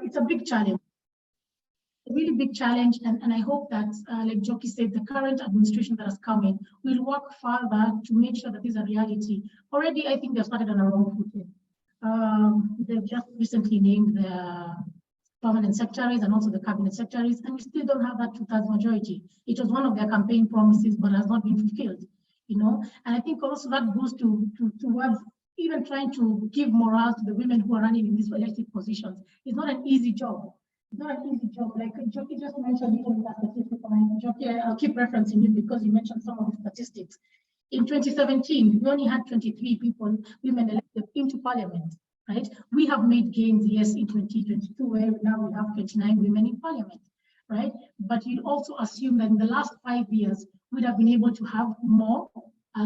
it's a big challenge. A really big challenge, and I hope that, like Joki said, the current administration that has come in will work further to make sure that this is a reality. Already, I think they've started on a wrong footing. They've just recently named the permanent secretaries and also the cabinet secretaries, and we still don't have that 2/3 majority. It was one of their campaign promises, but has not been fulfilled. And I think also that goes towards even trying to give morale to the women who are running in these elected positions. It's not an easy job. It's not an easy job. Like Joki just mentioned, even that statistic. Joki, I'll keep referencing it because you mentioned some of the statistics. In 2017, we only had 23 women elected into parliament, right? We have made gains, yes, in 2022, where now we have 29 women in parliament, right? But you'd also assume that in the last 5 years, we'd have been able to have more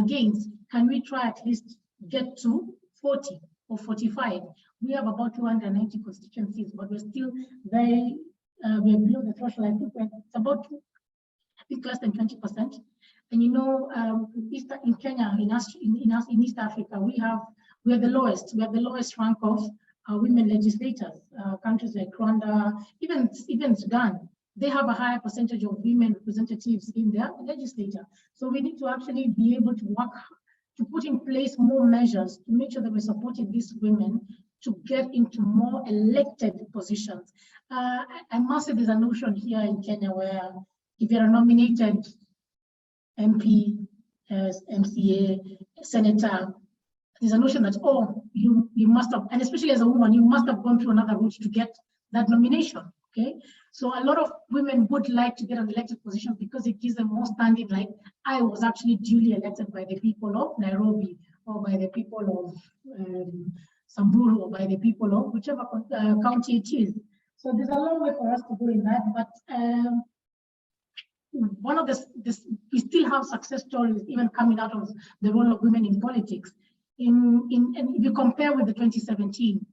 gains. Can we try at least get to 40 or 45? We have about 290 constituencies, but we're still we're below the threshold. I think it's about, less than 20%. And in Kenya, in East Africa, we are the lowest. We have the lowest rank of women legislators. Countries like Rwanda, even Sudan, they have a higher percentage of women representatives in their legislature. So we need to actually be able to work to put in place more measures to make sure that we're supporting these women to get into more elected positions. I must say there's a notion here in Kenya where if you're a nominated MP, MCA, senator, there's a notion that, you must have, and especially as a woman, you must have gone through another route to get that nomination, okay? So a lot of women would like to get an elected position because it gives them more standing, like, I was actually duly elected by the people of Nairobi, or by the people of Samburu, or by the people of whichever county it is. So there's a long way for us to go in that, but one of we still have success stories even coming out of the role of women in politics. And if you compare with the 2017,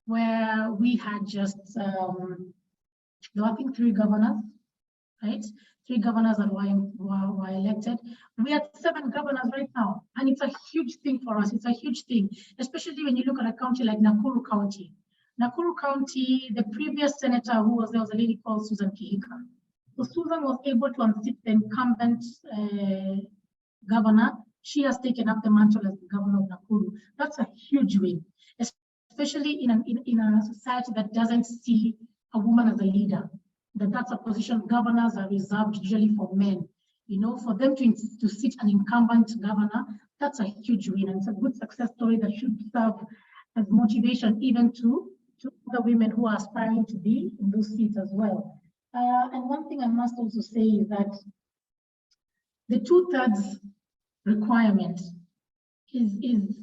where we had just, I think 3 governors, right? 3 governors that were elected. We had 7 governors right now, and it's a huge thing for us. It's a huge thing, especially when you look at a county like Nakuru County. Nakuru County, the previous senator who was there was a lady called Susan Kihika. So Susan was able to unseat the incumbent governor. She has taken up the mantle as the governor of Nakuru. That's a huge win, especially in a society that doesn't see a woman as a leader. That's a position governors are reserved usually for men. For them to sit an incumbent governor, that's a huge win, and it's a good success story that should serve as motivation even to other women who are aspiring to be in those seats as well. And one thing I must also say is that the 2/3 requirement is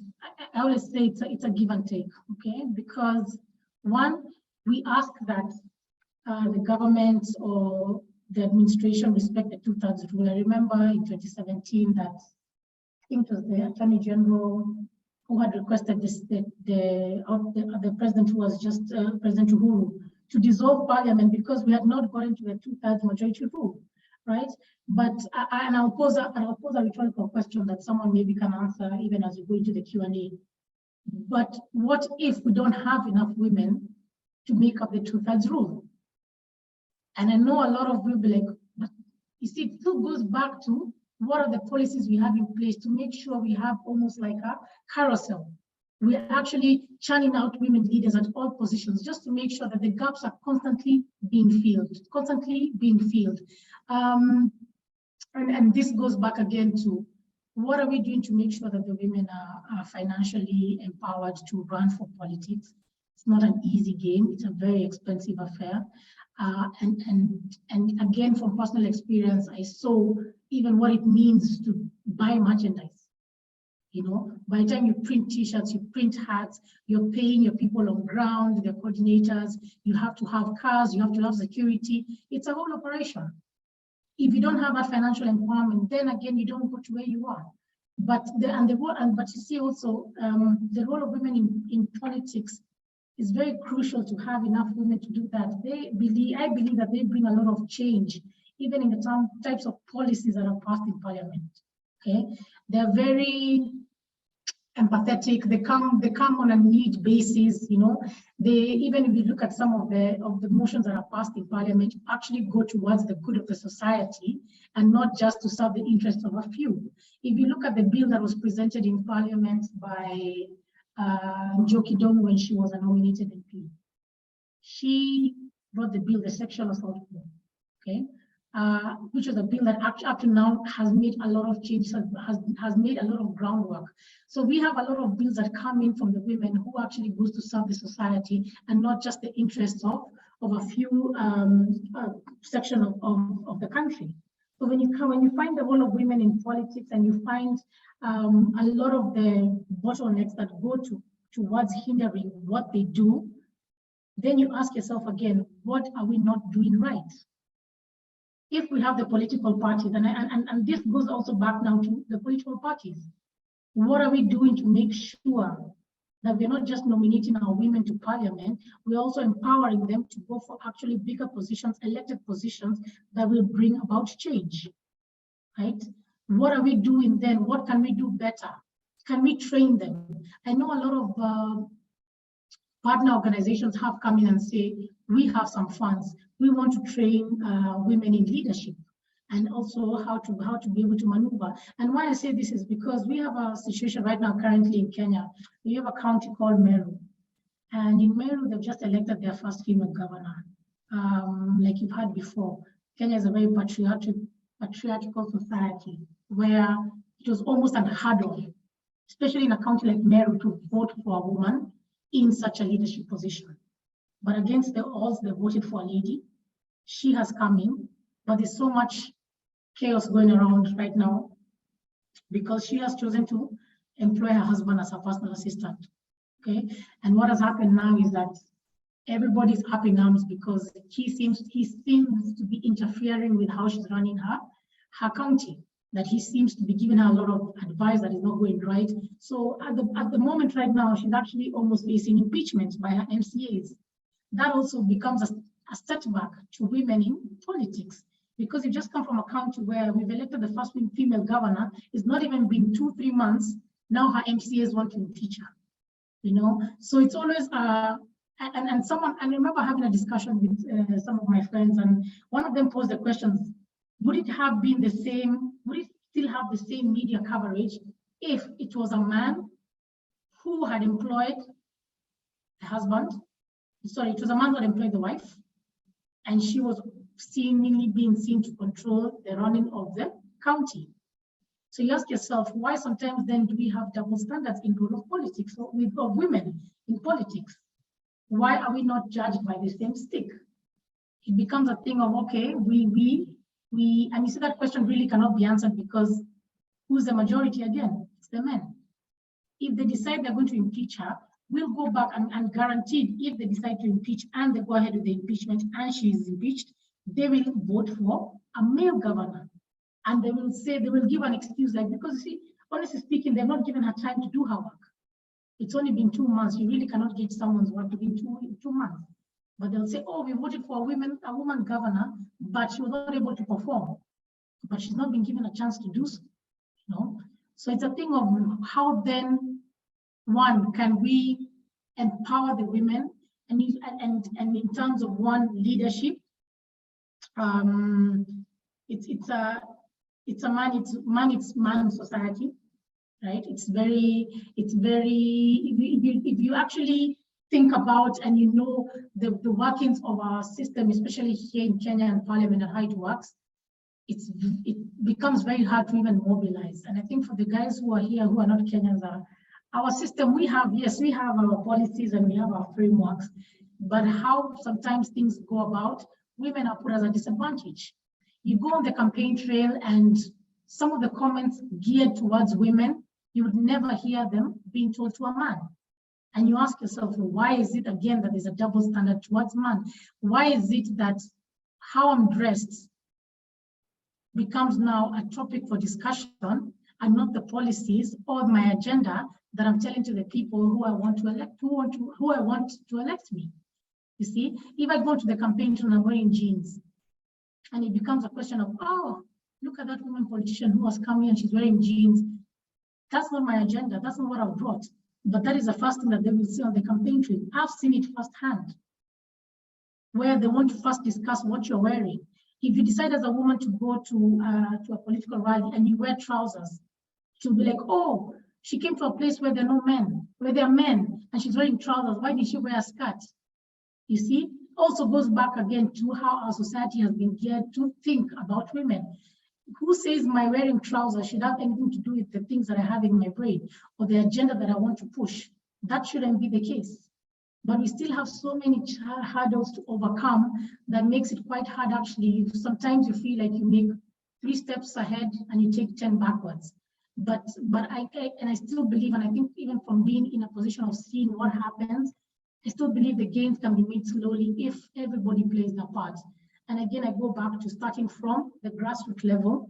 I always say it's a give and take, okay? Because one, we ask that the government or the administration respect the 2/3 rule. I remember in 2017 that I think it was the Attorney General who had requested the president, who was just President Uhuru, to dissolve parliament because we had not gotten to the 2/3 majority rule, right? But I'll pose a rhetorical question that someone maybe can answer even as we go into the Q&A. But what if we don't have enough women to make up the 2/3 rule? And I know a lot of you will be like, but you see, it still goes back to what are the policies we have in place to make sure we have almost like a carousel. We're actually churning out women leaders at all positions just to make sure that the gaps are constantly being filled, And this goes back again to what are we doing to make sure that the women are financially empowered to run for politics? It's not an easy game. It's a very expensive affair. And again, from personal experience, I saw even what it means to buy merchandise. By the time you print t-shirts, you print hats, you're paying your people on ground, the coordinators, you have to have cars, you have to have security. It's a whole operation. If you don't have that financial empowerment, then again, you don't go to where you are. But you see also the role of women in politics is very crucial to have enough women to do that. I believe that they bring a lot of change, even in the types of policies that are passed in parliament. Okay, they're very empathetic. They come on a need basis. You know, they, even if you look at some of the motions that are passed in Parliament, actually go towards the good of the society and not just to serve the interests of a few. If you look at the bill that was presented in Parliament by Njoki Dong when she was a nominated MP, she brought the bill, the sexual assault bill, okay, which is a bill that up to now has made a lot of changes, has made a lot of groundwork. So we have a lot of bills that come in from the women who actually goes to serve the society and not just the interests of a few section of the country. So when you find the role of women in politics and you find a lot of the bottlenecks that go towards hindering what they do, then you ask yourself again, what are we not doing right? If we have the political parties, and this goes also back now to the political parties, what are we doing to make sure that we're not just nominating our women to Parliament, we're also empowering them to go for actually bigger positions, elected positions that will bring about change, right? What are we doing then? What can we do better? Can we train them? I know a lot of partner organizations have come in and say, we have some funds. We want to train women in leadership and also how to be able to maneuver. And why I say this is because we have a situation right now currently in Kenya. We have a county called Meru. And in Meru, they've just elected their first female governor. Like you've heard before, Kenya is a very patriarchal society where it was almost unheard of, especially in a county like Meru, to vote for a woman in such a leadership position. But against the odds, they voted for a lady. She has come in, but there's so much chaos going around right now because she has chosen to employ her husband as her personal assistant. Okay, and what has happened now is that everybody's up in arms because he seems to be interfering with how she's running her county. That he seems to be giving her a lot of advice that is not going right. So at the moment right now, she's actually almost facing impeachment by her MCAs. That also becomes a setback to women in politics because you just come from a county where we've elected the first female governor. It's not even been 2-3 months. Now her MCAs want to impeach her, you know? So it's always, and I remember having a discussion with some of my friends, and one of them posed the question, would it have been the same, would it still have the same media coverage if it was a man who had employed the husband? Sorry, it was a man who had employed the wife, and she was seemingly being seen to control the running of the county. So you ask yourself, why sometimes then do we have double standards in role of politics of women in politics? Why are we not judged by the same stick? It becomes a thing of, okay, and you see that question really cannot be answered because who's the majority again? It's the men. If they decide they're going to impeach her, we'll go back and guaranteed if they decide to impeach and they go ahead with the impeachment and she is impeached, they will vote for a male governor. And they will say, they will give an excuse like, because you see, honestly speaking, they've not given her time to do her work. It's only been 2 months. You really cannot get someone's work within two months. But they'll say, oh, we voted for a woman governor, but she was not able to perform. But she's not been given a chance to do so. You know? So it's a thing of how then, one, can we empower the women? And in terms of one, leadership, it's man society, right? It's very, if you actually think about and you know the workings of our system, especially here in Kenya and Parliament and how it works, it becomes very hard to even mobilize. And I think for the guys who are here who are not Kenyans, our system, we have our policies and we have our frameworks, but how sometimes things go about, women are put as a disadvantage. You go on the campaign trail and some of the comments geared towards women, you would never hear them being told to a man. And you ask yourself, why is it again that there's a double standard towards man? Why is it that how I'm dressed becomes now a topic for discussion and not the policies or my agenda that I'm telling to the people who I want to elect, who I want to elect me? You see, if I go to the campaign and I'm wearing jeans, and it becomes a question of, oh, look at that woman politician who has come here and she's wearing jeans. That's not my agenda. That's not what I've brought. But that is the first thing that they will see on the campaign trail. I've seen it firsthand, where they want to first discuss what you're wearing. If you decide as a woman to go to a political rally and you wear trousers, she'll be like, oh, she came to a place where there are no men, where there are men, and she's wearing trousers. Why did she wear a skirt? You see, also goes back again to how our society has been geared to think about women. Who says my wearing trousers should have anything to do with the things that I have in my brain or the agenda that I want to push? That shouldn't be the case. But we still have so many hurdles to overcome that makes it quite hard, actually. Sometimes you feel like you make 3 steps ahead and you take 10 backwards. But I still believe, and I think even from being in a position of seeing what happens, I still believe the gains can be made slowly if everybody plays their part. And again, I go back to starting from the grassroots level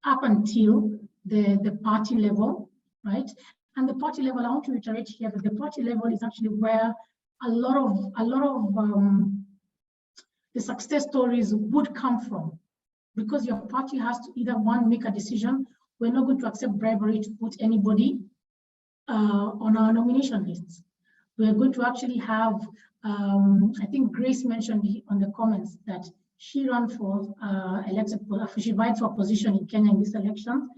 up until the party level, right? And the party level, I want to reiterate here that the party level is actually where a lot of the success stories would come from, because your party has to either, one, make a decision. We're not going to accept bribery to put anybody on our nomination lists. We're going to actually have, I think Grace mentioned on the comments that she ran for she vied for a position in Kenya in this election,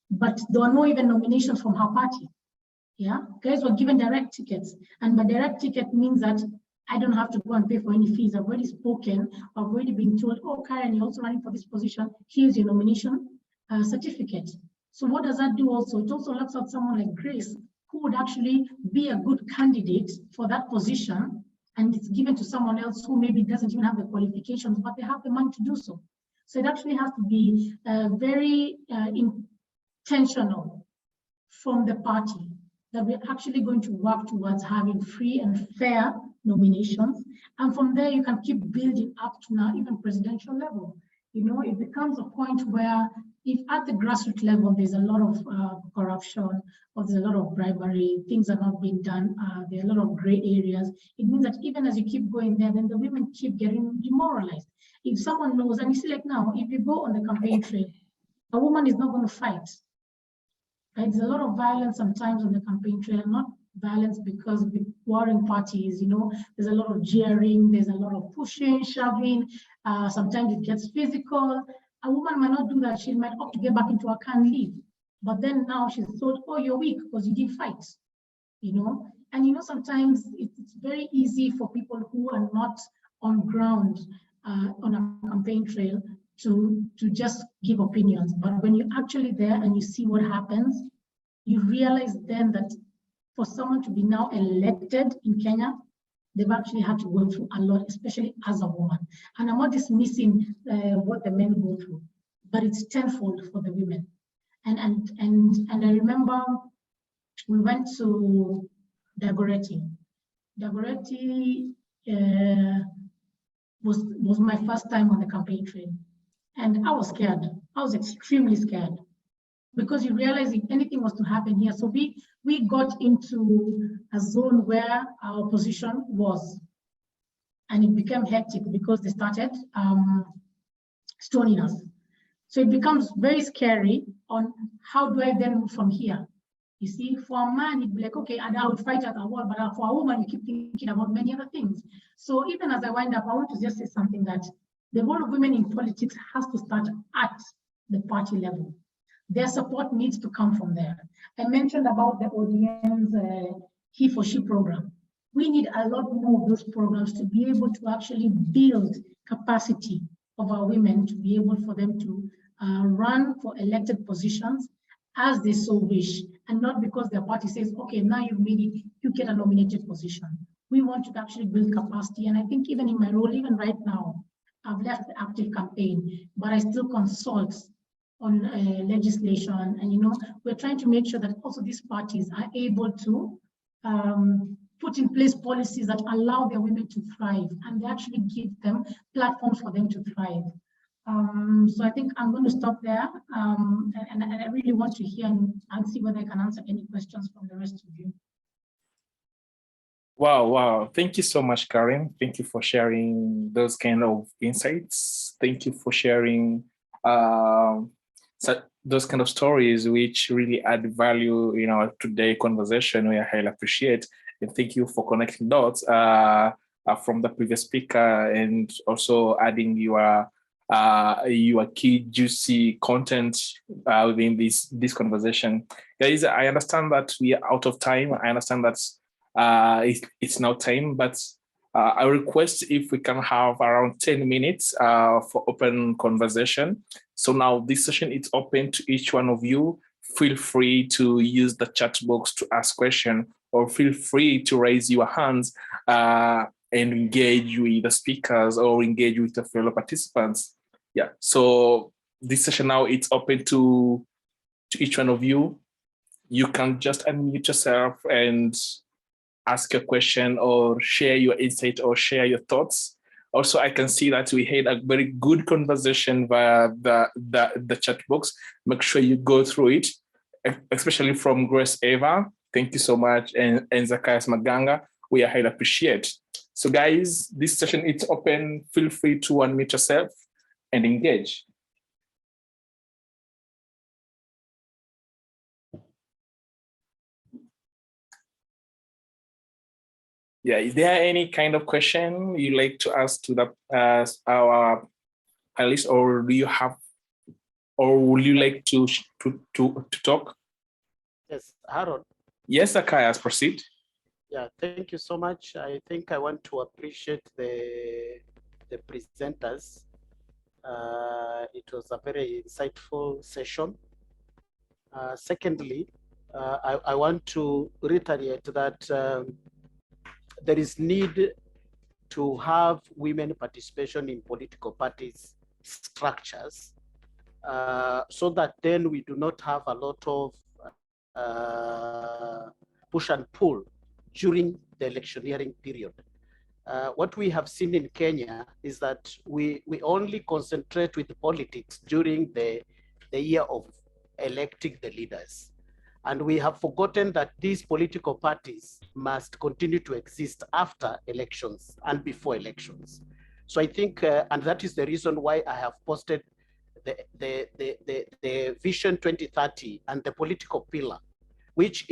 but there were no even nominations from her party. Yeah, guys were given direct tickets, and by direct ticket means that I don't have to go and pay for any fees. I've already spoken, I've already been told, oh, Karen, you're also running for this position. Here's your nomination certificate. So what does that do also? It also looks at someone like Grace, who would actually be a good candidate for that position, and it's given to someone else who maybe doesn't even have the qualifications, but they have the money to do so. So it actually has to be very intentional from the party that we're actually going to work towards having free and fair nominations. And from there, you can keep building up to now even presidential level. You know, it becomes a point where if at the grassroots level, there's a lot of corruption or there's a lot of bribery, things are not being done, there are a lot of gray areas, it means that even as you keep going there, then the women keep getting demoralized. If someone knows, and you see like now, if you go on the campaign trail, a woman is not going to fight. Right? There's a lot of violence sometimes on the campaign trail, not violence because with warring parties, you know, there's a lot of jeering, there's a lot of pushing, shoving, sometimes it gets physical. A woman might not do that, she might opt to get back into her car and leave. But then now she's told, oh, you're weak because you didn't fight, you know? And you know, sometimes it's very easy for people who are not on ground on a campaign trail to just give opinions. But when you're actually there and you see what happens, you realize then that for someone to be now elected in Kenya, they've actually had to go through a lot, especially as a woman. And I'm not dismissing what the men go through, but it's tenfold for the women. And I remember we went to Dagoretti. Dagoretti was my first time on the campaign trail. And I was scared. I was extremely scared, because you realize if anything was to happen here. So we got into a zone where our opposition was, and it became hectic because they started stoning us. So it becomes very scary on how do I then move from here? You see, for a man, he'd be like, okay, and I would fight at a wall, but for a woman, you keep thinking about many other things. So even as I wind up, I want to just say something that the role of women in politics has to start at the party level. Their support needs to come from there. I mentioned about the ODM's he for she program. We need a lot more of those programs to be able to actually build capacity of our women, to be able for them to run for elected positions as they so wish, and not because their party says, okay, now you've made it, you get a nominated position. We want to actually build capacity. And I think even in my role, even right now, I've left the active campaign, but I still consult on legislation. And, you know, we're trying to make sure that also these parties are able to put in place policies that allow their women to thrive, and they actually give them platforms for them to thrive. So I think I'm going to stop there. And I really want to hear and see whether I can answer any questions from the rest of you. Wow. Thank you so much, Karen. Thank you for sharing those kind of insights. Thank you for sharing those kind of stories which really add value in our today conversation. We highly appreciate, and thank you for connecting dots from the previous speaker, and also adding your key juicy content within this conversation. Guys, I understand that we are out of time. I understand that it's now time, but I request if we can have around 10 minutes for open conversation. So now this session is open to each one of you. Feel free to use the chat box to ask questions, or feel free to raise your hands and engage with the speakers or engage with the fellow participants. Yeah, so this session now it's open to each one of you. You can just unmute yourself and ask a question or share your insight or share your thoughts. Also, I can see that we had a very good conversation via the chat box. Make sure you go through it, especially from Grace Eva. Thank you so much. And Zacchaeus Maganga, we are highly appreciate. So guys, this session is open. Feel free to unmute yourself and engage. Yeah, is there any kind of question you like to ask to the our panelists, or do you have, or would you like to talk? Yes, Aaron. Yes, Zacchaeus, proceed. Yeah, thank you so much. I think I want to appreciate the presenters. It was a very insightful session. Secondly, I want to reiterate that there is need to have women participation in political parties structures, so that then we do not have a lot of push and pull during the electioneering period. What we have seen in Kenya is that we only concentrate with politics during the year of electing the leaders. And we have forgotten that these political parties must continue to exist after elections and before elections. So I think, and that is the reason why I have posted the Vision 2030 and the political pillar, which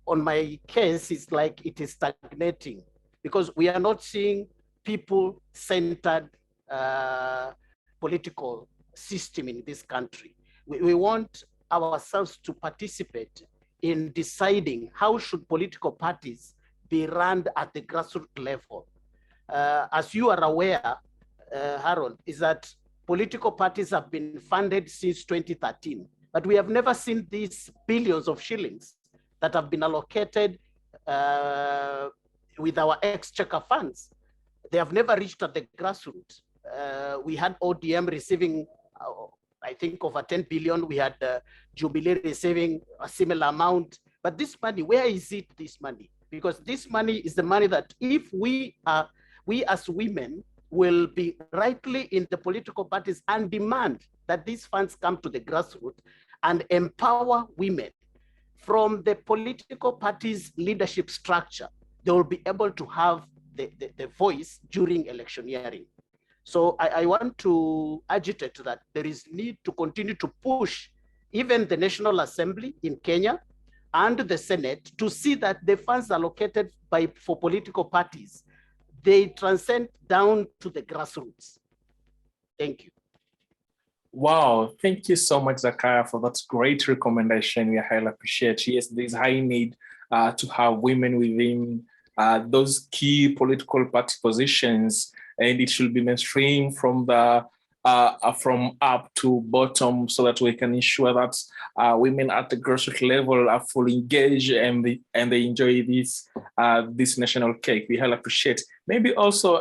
on my case is like it is stagnating, because we are not seeing people-centered political system in this country. We want ourselves to participate in deciding how should political parties be run at the grassroots level. As you are aware, Harold, is that political parties have been funded since 2013, but we have never seen these billions of shillings that have been allocated with our exchequer funds. They have never reached at the grassroots. We had ODM receiving, I think, over 10 billion. We had Jubilee receiving a similar amount. But this money, where is it, this money? Because this money is the money that if we as women will be rightly in the political parties and demand that these funds come to the grassroots and empower women from the political parties' leadership structure, they will be able to have the voice during electioneering. So I want to agitate that there is need to continue to push even the National Assembly in Kenya and the Senate to see that the funds allocated for political parties, they transcend down to the grassroots. Thank you. Wow, thank you so much, Zacchaeus, for that great recommendation. We highly appreciate. Yes, there's high need to have women within those key political party positions, and it should be mainstream from from up to bottom, so that we can ensure that women at the grassroots level are fully engaged and they enjoy this national cake. We highly appreciate. Maybe also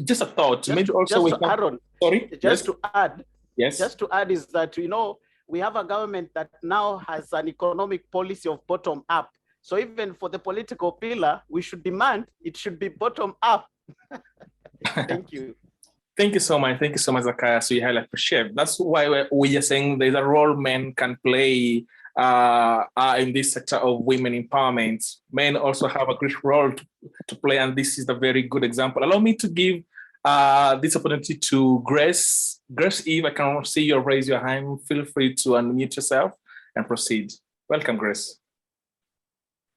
just a thought. Maybe also we can. Aaron, sorry. Just to add. Yes. Just to add is that, we have a government that now has an economic policy of bottom up. So even for the political pillar, we should demand it should be bottom up. Thank you. Thank you so much. Thank you so much, Zacchaeus. We highly appreciate. That's why we are saying there's a role men can play in this sector of women empowerment. Men also have a great role to play, and this is a very good example. Allow me to give this opportunity to Grace. Grace Eve, I can see you raise your hand. Feel free to unmute yourself and proceed. Welcome, Grace.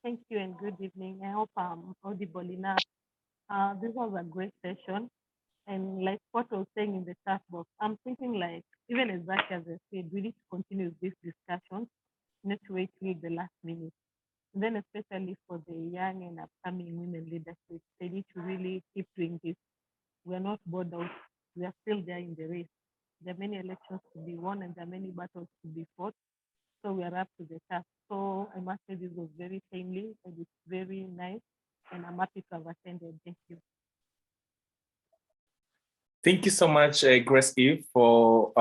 Thank you and good evening. I hope I'm audible enough. This was a great session. And like what I was saying in the chat box, I'm thinking like, even exactly as I said, we need to continue this discussion, not wait till the last minute. And then especially for the young and upcoming women leadership, they need to really keep doing this. We're not bored out. We are still there in the race. There are many elections to be won and there are many battles to be fought. So we are up to the task. So I must say this was very timely and it's very nice. And I'm happy to have attended. Thank you. Thank you so much, Grace Eve, for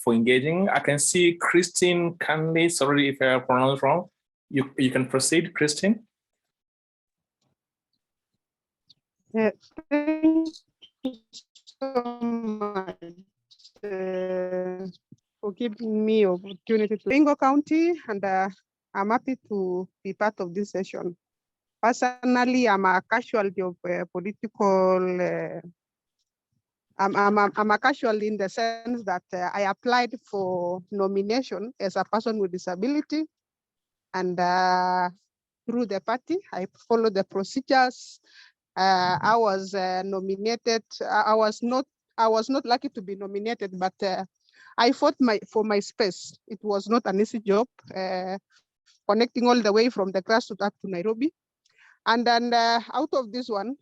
engaging. I can see Christine Canley. Sorry if I pronounced wrong. You can proceed, Christine. Thank you so much for giving me opportunity to Bingo County, and I'm happy to be part of this session. Personally, I'm a casualty of political. I'm a casualty in the sense that I applied for nomination as a person with disability, and through the party, I followed the procedures. I was nominated. I was not lucky to be nominated, but I fought for my space. It was not an easy job, connecting all the way from the grassroots up to Nairobi. And then out of this one,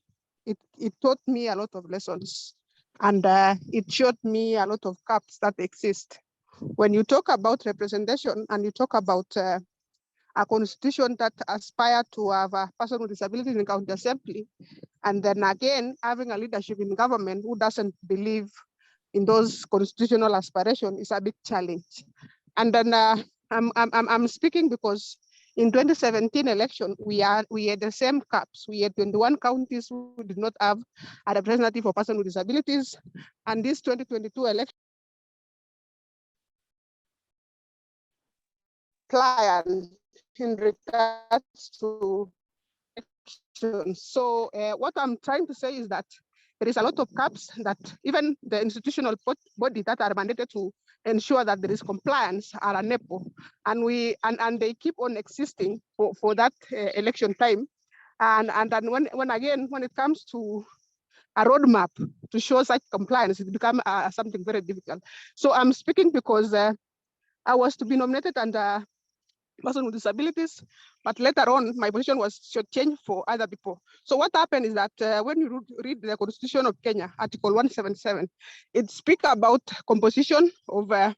it taught me a lot of lessons, and it showed me a lot of gaps that exist. When you talk about representation and you talk about a constitution that aspires to have a person with disabilities in county assembly, and then again having a leadership in government who doesn't believe in those constitutional aspirations is a big challenge. And then I'm speaking because in 2017 election, we had the same caps. We had 21 counties who did not have a representative for person with disabilities, and this 2022 election client in regards to election. So what I'm trying to say is that there is a lot of caps that even the institutional body that are mandated to ensure that there is compliance are unable, and they keep on existing for that election time. And then when it comes to a roadmap to show such compliance, it becomes something very difficult. So I'm speaking because I was to be nominated under person with disabilities, but later on my position was changed for other people. So what happened is that when you read the Constitution of Kenya, Article 177, it speaks about composition of a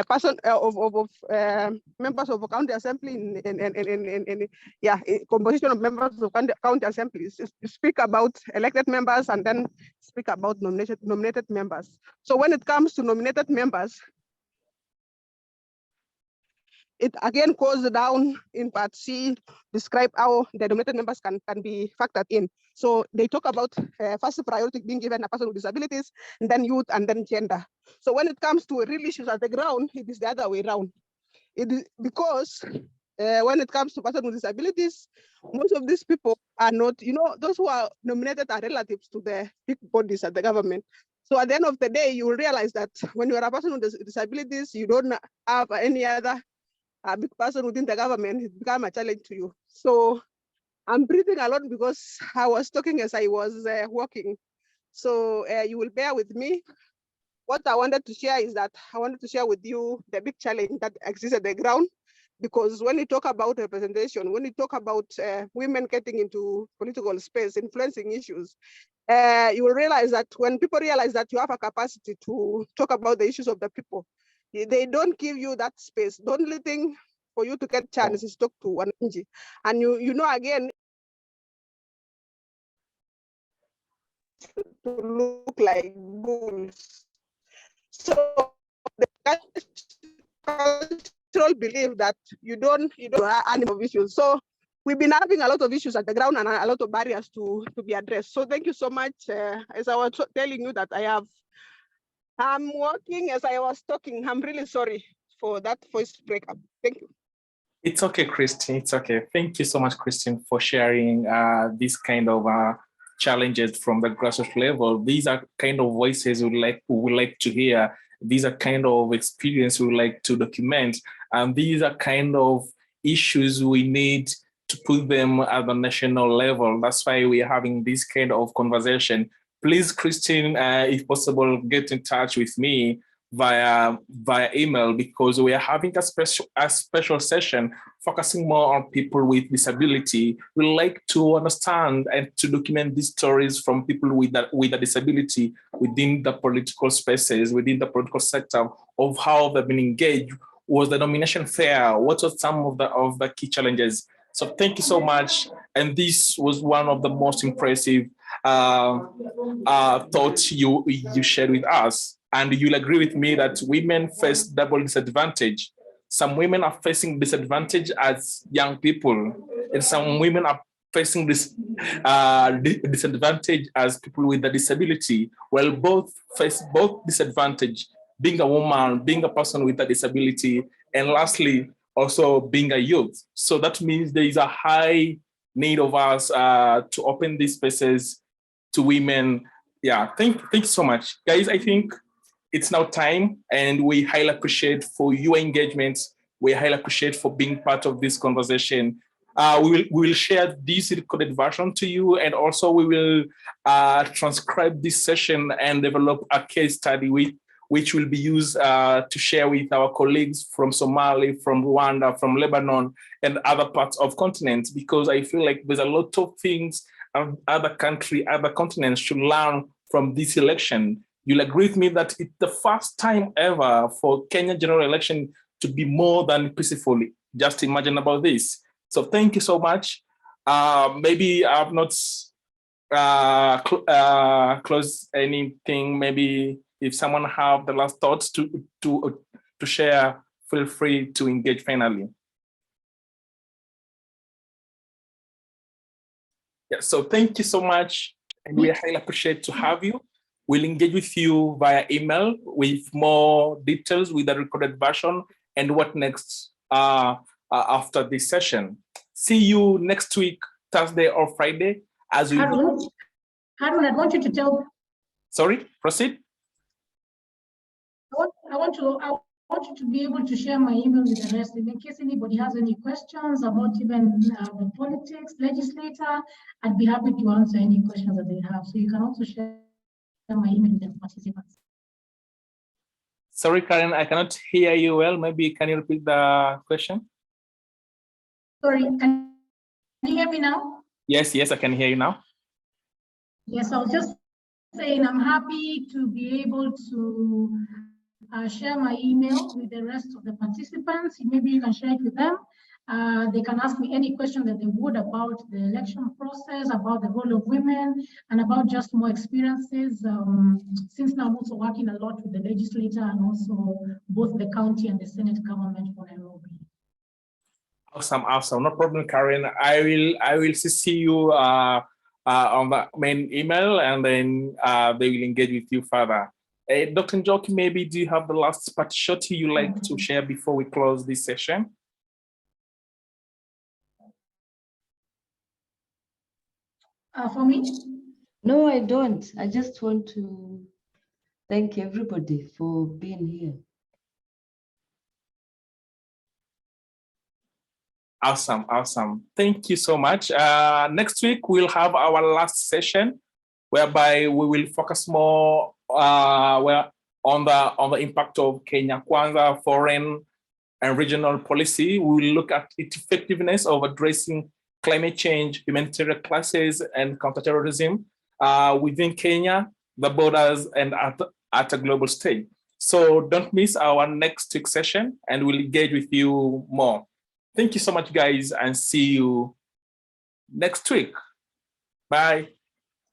person of members of a county assembly composition of members of county assemblies. Speak about elected members and then speak about nominated members. So when it comes to nominated members, it again goes down in part C, describe how the nominated members can be factored in. So they talk about first priority being given a person with disabilities, and then youth, and then gender. So when it comes to real issues at the ground, it is the other way around. It is because when it comes to person with disabilities, most of these people are not, those who are nominated are relatives to the big bodies at the government. So at the end of the day, you will realize that when you are a person with disabilities, you don't have any other a big person within the government, it became a challenge to you. So I'm breathing a lot because I was talking as I was walking. So you will bear with me. What I wanted to share is that I wanted to share with you the big challenge that exists at the ground. Because when you talk about representation, when you talk about women getting into political space, influencing issues, you will realize that when people realize that you have a capacity to talk about the issues of the people, they don't give you that space. The only thing for you to get chance is talk to one NG. And you know again, to look like bulls. So the cultural belief that you don't have animal issues. So we've been having a lot of issues at the ground and a lot of barriers to be addressed. So thank you so much. As I was telling you that I'm working as I was talking. I'm really sorry for that voice breakup. Thank you. It's okay, Christine. It's okay. Thank you so much, Christine, for sharing this kind of challenges from the grassroots level. These are kind of voices we would like to hear. These are kind of experience we would like to document. And these are kind of issues we need to put them at the national level. That's why we're having this kind of conversation. Please, Christine, if possible, get in touch with me via email, because we are having a special session focusing more on people with disability. We like to understand and to document these stories from people with a disability within the political spaces, within the political sector, of how they've been engaged. Was the nomination fair? What are some of the key challenges? So thank you so much. And this was one of the most impressive thoughts you shared with us. And you'll agree with me that women face double disadvantage. Some women are facing disadvantage as young people, and some women are facing this disadvantage as people with a disability. Well, both face disadvantage, being a woman, being a person with a disability, and lastly, also being a youth. So that means there is a high need of us to open these spaces to women. Yeah, thank you so much. Guys, I think it's now time, and we highly appreciate for your engagement. We highly appreciate for being part of this conversation. We will share this recorded version to you, and also we will transcribe this session and develop a case study which will be used to share with our colleagues from Somalia, from Rwanda, from Lebanon, and other parts of continents, because I feel like there's a lot of things other continents should learn from this election. You'll agree with me that it's the first time ever for Kenyan General Election to be more than peaceful. Just imagine about this. So thank you so much. Maybe I've not closed anything. Maybe if someone have the last thoughts to share, feel free to engage finally. Yeah, so thank you so much. And we highly appreciate to have you. We'll engage with you via email with more details with the recorded version and what next after this session. See you next week, Thursday or Friday. As we Harun, I want you to tell. Sorry, proceed. I want you to be able to share my email with the rest. In case anybody has any questions about even the politics, legislator, I'd be happy to answer any questions that they have. So you can also share my email with the participants. Sorry, Karen, I cannot hear you well. Maybe can you repeat the question? Sorry, can you hear me now? Yes, I can hear you now. Yes, I was just saying I'm happy to be able to share my email with the rest of the participants. Maybe you can share it with them. They can ask me any question that they would about the election process, about the role of women, and about just more experiences. Since now I'm also working a lot with the legislature and also both the county and the Senate government for Nairobi. Awesome. No problem, Karen. I will see you on the main email, and then they will engage with you further. Dr. Njoki, maybe do you have the last part shot you like to share before we close this session? For me? No, I don't. I just want to thank everybody for being here. Awesome. Thank you so much. Next week, we'll have our last session, whereby we will focus more on the impact of Kenya Kwanza foreign and regional policy. We will look at its effectiveness of addressing climate change, humanitarian crisis, and counterterrorism within Kenya, the borders, and at a global stage. So don't miss our next week's session, and we'll engage with you more. Thank you so much, guys, and see you next week. Bye.